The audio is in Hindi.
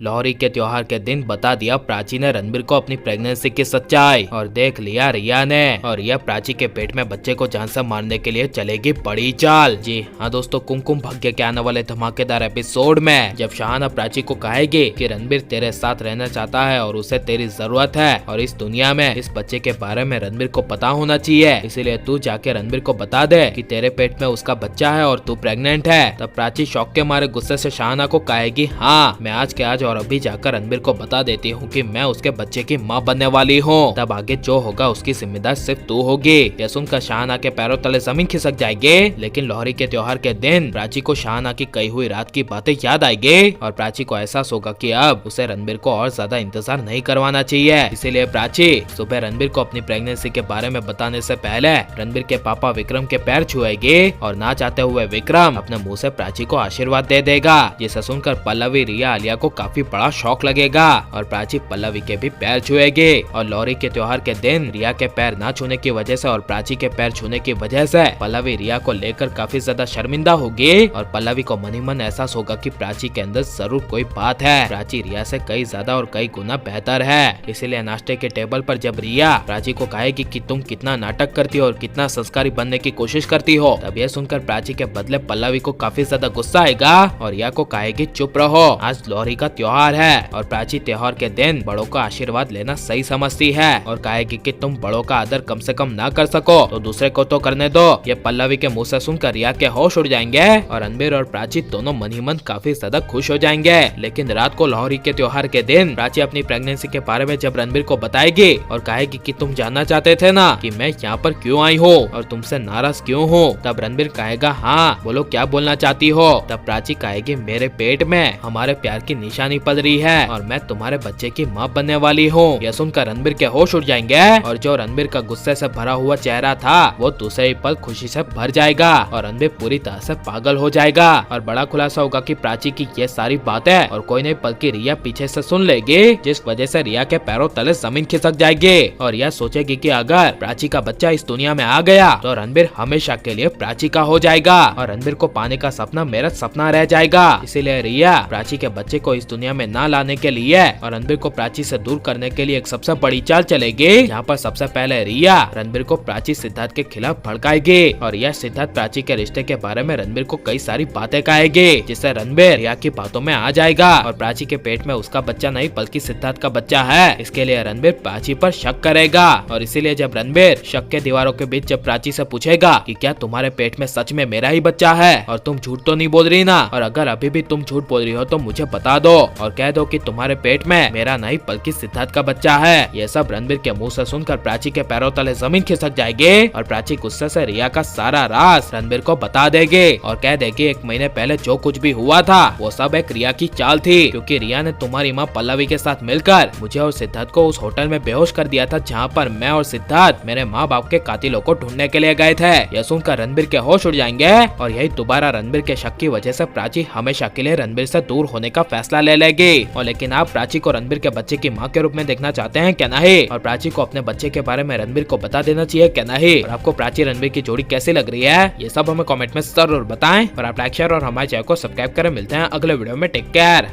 लोहरी के त्योहार के दिन बता दिया प्राची ने रणबीर को अपनी प्रेगनेंसी की सच्चाई और देख लिया रिया ने। और यह प्राची के पेट में बच्चे को जान से मारने के लिए चलेगी बड़ी चाल। जी हाँ दोस्तों, कुमकुम भाग्य के आने वाले धमाकेदार एपिसोड में जब शाहाना प्राची को कहेगी कि रणबीर तेरे साथ रहना चाहता है और उसे तेरी जरूरत है और इस दुनिया में इस बच्चे के बारे में रणबीर को पता होना चाहिए, इसीलिए तू जाके रणबीर को बता दे कि तेरे पेट में उसका बच्चा है और तू प्रेग्नेंट है। तब प्राची शौक के मारे गुस्से से शाहाना को कहेगी, हाँ मैं आज के आज और अभी जाकर रणबीर को बता देती हूँ कि मैं उसके बच्चे की माँ बनने वाली हूँ। तब आगे जो होगा उसकी जिम्मेदार सिर्फ तू होगी। यह सुनकर शाहाना के पैरों तले जमीन खिसक जाएगी। लेकिन लोहरी के त्योहार के दिन प्राची को शाहाना की कही हुई रात की बातें याद आएगी और प्राची को एहसास होगा कि अब उसे रणबीर को और ज्यादा इंतजार नहीं करवाना चाहिए। इसीलिए प्राची सुबह रणबीर को अपनी प्रेगनेंसी के बारे में बताने से पहले रणबीर के पापा विक्रम के पैर छुएगी और ना चाहते हुए विक्रम अपने मुँह से प्राची को आशीर्वाद दे देगा, जिसे सुनकर पल्लवी रिया आलिया को काफी बड़ा शौक लगेगा और प्राची पल्लवी के भी पैर छुएगी। और लोहरी के त्योहार के दिन रिया के पैर ना छूने की वजह से और प्राची के पैर छूने की वजह से पल्लवी रिया को लेकर काफी ज्यादा शर्मिंदा होगी और पल्लवी को मन ही मन एहसास होगा कि प्राची के अंदर जरूर कोई बात है। प्राची रिया से कई ज्यादा और कई गुना बेहतर है। इसीलिए नाश्ते के टेबल पर जब रिया प्राची को कहेगी कि तुम कितना नाटक करती हो और कितना संस्कारी बनने की कोशिश करती हो, तब यह सुनकर प्राची के बदले पल्लवी को काफी ज्यादा गुस्सा आएगा और रिया को कहेगी चुप रहो, आज लोहरी का त्योहार है और प्राची त्योहार के दिन बड़ों का आशीर्वाद लेना सही समझती है और कहेगी कि तुम बड़ों का आदर कम से कम ना कर सको तो दूसरे को तो करने दो। ये पल्लवी के मुंह से सुनकर रिया के होश उड़ जाएंगे और रणबीर और प्राची दोनों मन ही मन काफी ज्यादा खुश हो जाएंगे। लेकिन रात को लोहरी के त्योहार के दिन प्राची अपनी प्रेगनेंसी के बारे में जब रणबीर को बताएगी और कहेगी कि तुम जानना चाहते थे ना कि मैं यहाँ पर क्यों आई हूँ और तुमसे नाराज क्यों हूँ, तब रणबीर कहेगा हाँ बोलो क्या बोलना चाहती हो। तब प्राची कहेगी मेरे पेट में हमारे प्यार की निशानी पड़ रही है और मैं तुम्हारे बच्चे की माँ बनने वाली हूँ। यह सुनकर रणबीर के होश उड़ जाएंगे और जो रणबीर का गुस्से से भरा हुआ चेहरा था वो दूसरे ही पल खुशी से भर जाएगा और रणबीर पूरी तरह से पागल हो जाएगा और बड़ा खुलासा होगा कि प्राची की ये सारी बातें और कोई नहीं बल्कि रिया पीछे से सुन लेगी, जिस वजह से रिया के पैरों तले जमीन खिसक जाएगी और यह सोचेगी कि अगर प्राची का बच्चा इस दुनिया में आ गया तो रणबीर हमेशा के लिए प्राची का हो जाएगा और रणबीर को पाने का सपना मेरा सपना रह जाएगा। इसीलिए रिया प्राची के बच्चे को इस दुनिया में न लाने के लिए और रणबीर को प्राची से दूर करने के लिए एक सबसे बड़ी चाल चलेगी। यहाँ पर सबसे पहले रिया रणबीर को प्राची सिद्धार्थ के खिलाफ भड़काएगी और यह सिद्धार्थ प्राची के रिश्ते के बारे में रणबीर को कई सारी बातें कहेगी, जिससे रणबीर रिया की बातों में आ जाएगा और प्राची के पेट में उसका बच्चा नहीं बल्कि सिद्धार्थ का बच्चा है। इसके लिए रणबीर प्राची पर शक करेगा और इसीलिए जब रणबीर शक के दीवारों के बीच जब प्राची से पूछेगा कि क्या तुम्हारे पेट में सच में मेरा ही बच्चा है और तुम झूठ तो नहीं बोल रही ना, और अगर अभी भी तुम झूठ बोल रही हो तो मुझे बता दो और कह दो कि तुम्हारे पेट में मेरा नहीं बल्कि सिद्धार्थ का बच्चा है। ये सब रणबीर के मुंह से सुनकर प्राची के पैरों तले जमीन खिसक जाएगी और प्राची गुस्से से रिया का सारा राज रणबीर को बता देगी और कह देगी 1 महीने पहले जो कुछ भी हुआ था वो सब एक रिया की चाल थी, क्योंकि रिया ने तुम्हारी माँ पल्लवी के साथ मिलकर मुझे और सिद्धार्थ को उस होटल में बेहोश कर दिया था जहाँ पर मैं और सिद्धार्थ मेरे माँ बाप के कातिलों को ढूंढने के लिए गए थे। यह सुनकर रणबीर के होश उड़ जाएंगे और यही दोबारा रणबीर के शक की वजह से प्राची हमेशा के लिए रणबीर से दूर होने का फैसला ले लेगी। और लेकिन आप प्राची को रणबीर के बच्चे की माँ के रूप में देखना चाहते हैं क्या नहीं, और प्राची को अपने बच्चे के बारे में रणबीर को बता देना चाहिए क्या नहीं, और आपको प्राची रणबीर की जोड़ी कैसी लग रही है ये सब हमें कमेंट में जरूर बताएं और आप लाइक शेयर और हमारे चैनल को सब्सक्राइब करें। मिलते हैं अगले वीडियो में, टेक केयर।